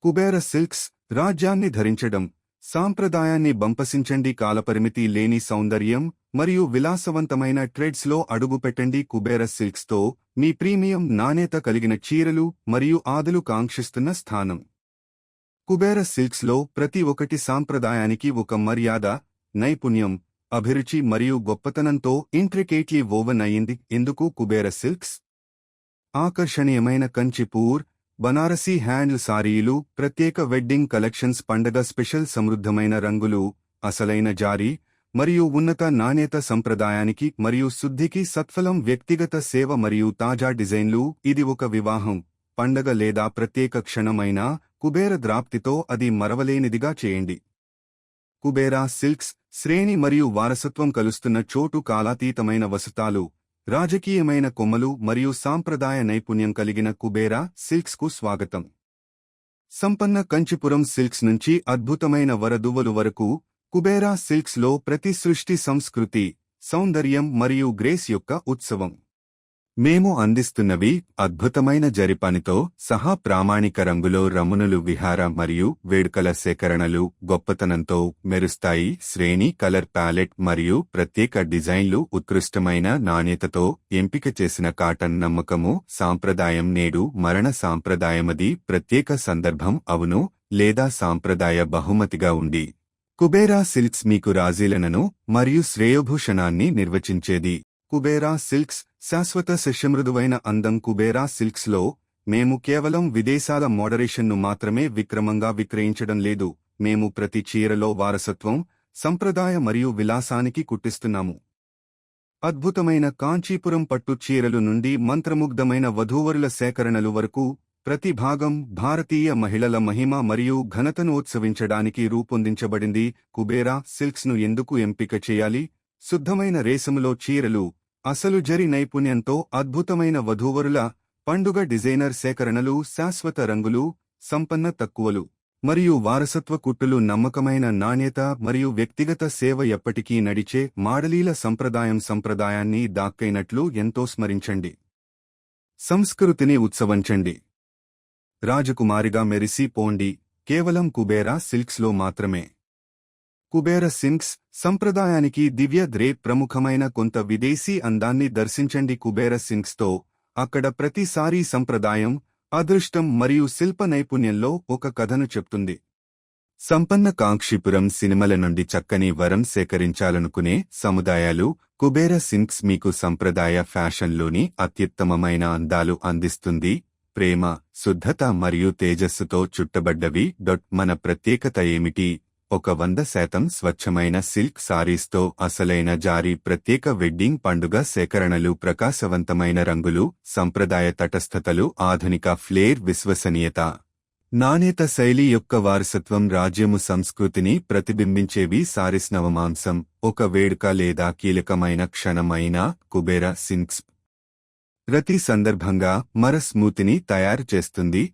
Kubera silks రాజ్యాన్ని ధరించడం, సాంప్రదాయాన్ని బంపసించండి. కాలపరిమితి లేని సౌందర్యం మరియు విలాసవంతమైన ట్రెడ్స్లో అడుగుపెట్టండి. కుబేర సిల్క్స్తో మీ ప్రీమియం నాణ్యత కలిగిన చీరలు మరియు ఆదులు కాంక్షిస్తున్న స్థానం. కుబేర సిల్క్స్లో ప్రతి ఒక్కటి సాంప్రదాయానికి ఒక మర్యాద, నైపుణ్యం, అభిరుచి మరియు గొప్పతనంతో ఇంట్రికేట్లీ వోవెన్ అయింది. ఎందుకు కుబేర సిల్క్స్? ఆకర్షణీయమైన కంచిపూర్, బనారసీ హ్యాండ్ సారీలు, ప్రత్యేక వెడ్డింగ్ కలెక్షన్స్, పండగ స్పెషల్, సమృద్ధమైన రంగులు, అసలైన జారీ మరియు ఉన్నత నాణ్యత, సంప్రదాయానికి మరియు శుద్ధికి సత్ఫలం, వ్యక్తిగత సేవ మరియు తాజా డిజైన్లు. ఇది ఒక వివాహం, పండగ లేదా ప్రత్యేక క్షణమైనా కుబేర ద్రాప్తితో అది మరవలేనిదిగా చేయండి. కుబేరా సిల్క్స్ శ్రేణి మరియు వారసత్వం కలుస్తున్న చోటు. కాలాతీతమైన వసతాలు, రాజకీయమైన కొమ్మలు మరియు సాంప్రదాయ నైపుణ్యం కలిగిన కుబేరా సిల్క్స్కు స్వాగతం. సంపన్న కంచిపురం సిల్క్స్ నుంచి అద్భుతమైన వరదువ్వలు వరకు, కుబేరా సిల్క్స్లో ప్రతి సృష్టి సంస్కృతి, సౌందర్యం మరియు గ్రేస్ యొక్క ఉత్సవం. మేము అందిస్తున్నవి అద్భుతమైన జరిపనితో సహా ప్రామాణిక రంగులో రమునులు, విహార మరియు వేడుకల సేకరణలు, గొప్పతనంతో మెరుస్తాయి. శ్రేణి, కలర్ ప్యాలెట్ మరియు ప్రత్యేక డిజైన్లు, ఉత్కృష్టమైన నాణ్యతతో ఎంపిక చేసిన కాటన్, నమ్మకము, సాంప్రదాయం. నేడు మరణ సాంప్రదాయమది ప్రత్యేక సందర్భం, అవును లేదా సాంప్రదాయ బహుమతిగా ఉండి. కుబేరా సిల్క్స్ మీకు రాజీలనను మరియు శ్రేయోభూషణాన్ని నిర్వచించేది. కుబేరా సిల్క్స్ శాశ్వత శిష్యమృదువైన అందం. కుబేరా సిల్క్స్లో మేము కేవలం విదేశాల మోడరేషన్ను మాత్రమే విక్రమంగా విక్రయించడం లేదు. మేము ప్రతి చీరలో వారసత్వం, సంప్రదాయ మరియు విలాసానికి కుట్టిస్తున్నాము. అద్భుతమైన కాంచీపురం పట్టు చీరలు నుండి మంత్రముగ్ధమైన వధూవరుల సేకరణలు వరకు, ప్రతి భాగం భారతీయ మహిళల మహిమ మరియు ఘనతను ఉత్సవించడానికి రూపొందించబడింది. కుబేరా సిల్క్స్ను ఎందుకు ఎంపిక చేయాలి? శుద్ధమైన రేసములో చీరలు, అసలు జరి నైపుణ్యంతో అద్భుతమైన వధూవరుల పండుగ డిజైనర్ సేకరణలు, శాశ్వత రంగులు, సంపన్న తక్కువలు మరియు వారసత్వ కుట్టులు, నమ్మకమైన నాణ్యత మరియు వ్యక్తిగత సేవ. ఎప్పటికీ నడిచే మాడలీల సంప్రదాయాన్ని దాక్కైనట్లు ఎంతో స్మరించండి. సంస్కృతిని ఉత్సవించండి. రాజకుమారిగా మెరిసి పోండి, కేవలం కుబేరా సిల్క్స్లో మాత్రమే. కుబేర సిల్క్స్ సంప్రదాయానికి దివ్య ద్రే. ప్రముఖమైన కొంత విదేశీ అందాన్ని దర్శించండి. కుబేర సిల్క్స్తో అక్కడ ప్రతిసారీ సంప్రదాయం, అదృష్టం మరియు శిల్ప నైపుణ్యంలో ఒక కథను చెప్తుంది. సంపన్న కాంక్షిపురం సినిమల నుండి చక్కని వరం సేకరించాలనుకునే సముదాయాలు, కుబేర సిల్క్స్ మీకు సంప్రదాయ ఫ్యాషన్లోని అత్యుత్తమమైన అందాలు అందిస్తుంది. ప్రేమ, శుద్ధత మరియు తేజస్సుతో చుట్టబడ్డవి. మన ప్రత్యేకత ఏమిటి? 100% స్వచ్ఛమైన సిల్క్ సారీస్తో అసలైన జారీ, ప్రత్యేక వెడ్డింగ్ పండుగ సేకరణలు, ప్రకాశవంతమైన రంగులు, సంప్రదాయ తటస్థతలు, ఆధునిక ఫ్లేర్, విశ్వసనీయత, నాణ్యత, శైలి యొక్క వారసత్వం, రాజ్యము సంస్కృతిని ప్రతిబింబించేవి. సారీస్ నవమాంసం, ఒక వేడుక లేదా కీలకమైన క్షణమైన. కుబేర సిల్క్స్ ప్రతి సందర్భంగా స్మూతిని తయారు చేస్తుంది.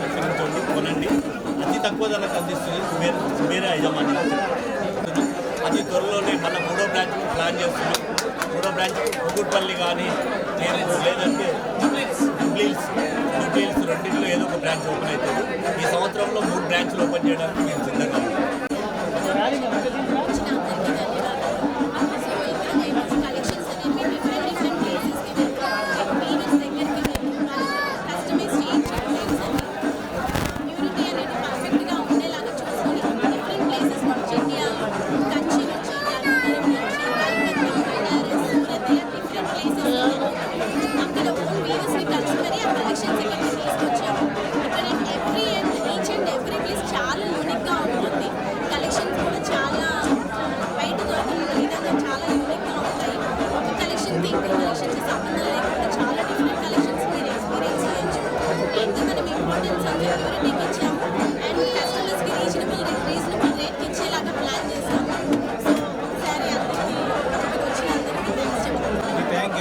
పరిశీలించండి, కొనండి. అతి తక్కువ ధరకు అందిస్తుంది కుబేర యజమాని. అతి త్వరలోనే మళ్ళీ 3వ బ్రాంచ్ ప్లాన్ చేస్తున్నాం. 3వ బ్రాంచ్ కుకుట్పల్లి కానీ లేదంటే జూబ్లీహిల్స్ రెండింటిలో ఏదో ఒక బ్రాంచ్ ఓపెన్ అవుతుంది. ఈ సంవత్సరంలో 3 బ్రాంచ్లు ఓపెన్ చేయడానికి మేము సిద్ధంగా ఉన్నాం.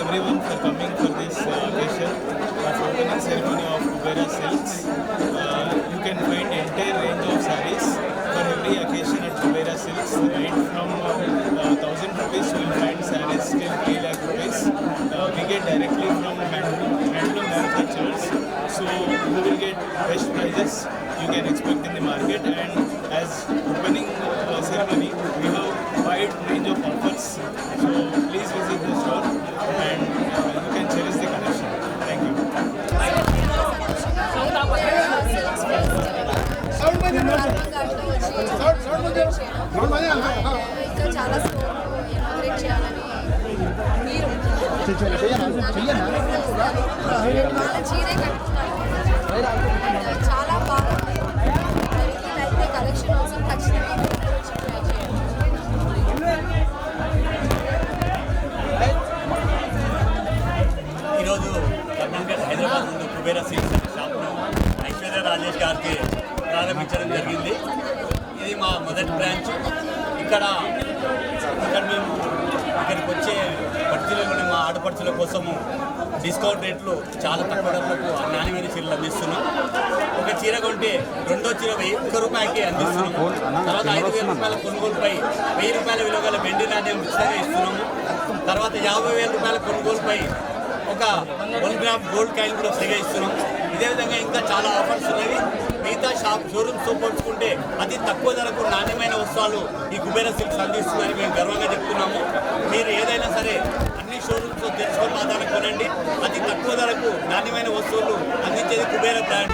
Everyone for coming for this occasion of opening ceremony of Kubera Silks. You can find entire range of sarees for every occasion at Kubera Silks. Right from 1,000 rupees you will find sarees till 3 lakh rupees. We get directly from handloom manufacturers, so you will get best prices you can expect in the market. And as opening ceremony, we have wide range of offers. So please visit the store and you can cherish the collection. Thank you. చాలా inaugurate చేయాలని మీరు వాళ్ళ చీరే కట్టుకున్నారు, చాలా బాగుంది. అయితే collection కోసం ఖచ్చితంగా ట్రై చేయండి. ఈరోజు కర్ణాటక హైదరాబాద్ నుండి కుబేర సిల్క్స్ అనే షాప్ను ఐశ్వర్య రాజేష్ గారికి ప్రారంభించడం జరిగింది. ఇది మా మొదటి బ్రాంచ్. ఇక్కడ మేము ఇక్కడికి వచ్చే పట్టుచీరలోని మా ఆడపడుచుల కోసము డిస్కౌంట్ రేట్లు చాలా తక్కువ ధరలకు నాణ్యమైన చీరలు అందిస్తున్నాం. ఒక చీర కొంటే రెండో చీర 1,000 రూపాయలకి అందిస్తున్నాం. తర్వాత 5,000 రూపాయల కొనుగోలుపై 1,000 రూపాయల విలువ గల వెండి నాణ్యం ఉచితంగా ఇస్తున్నాము. తర్వాత 50,000 రూపాయల కొనుగోలుపై ఒక 1 గ్రామ్ గోల్డ్ కాయిన్ కూడా ఫ్రీగా ఇస్తున్నాం. ఇదే విధంగా ఇంకా చాలా ఆఫర్స్ ఉన్నాయి. మిగతా షోరూమ్స్తో పోల్చుకుంటే అతి తక్కువ ధరకు నాణ్యమైన వస్తువులు ఈ కుబేర సిల్క్స్ అందిస్తుందని మేము గర్వంగా చెప్తున్నాము. మీరు ఏదైనా సరే అన్ని షోరూమ్స్తో తెలుసుకొని ఆధారం కొనండి. అతి తక్కువ ధరకు నాణ్యమైన వస్తువులు అందించేది కుబేర బ్రాండ్.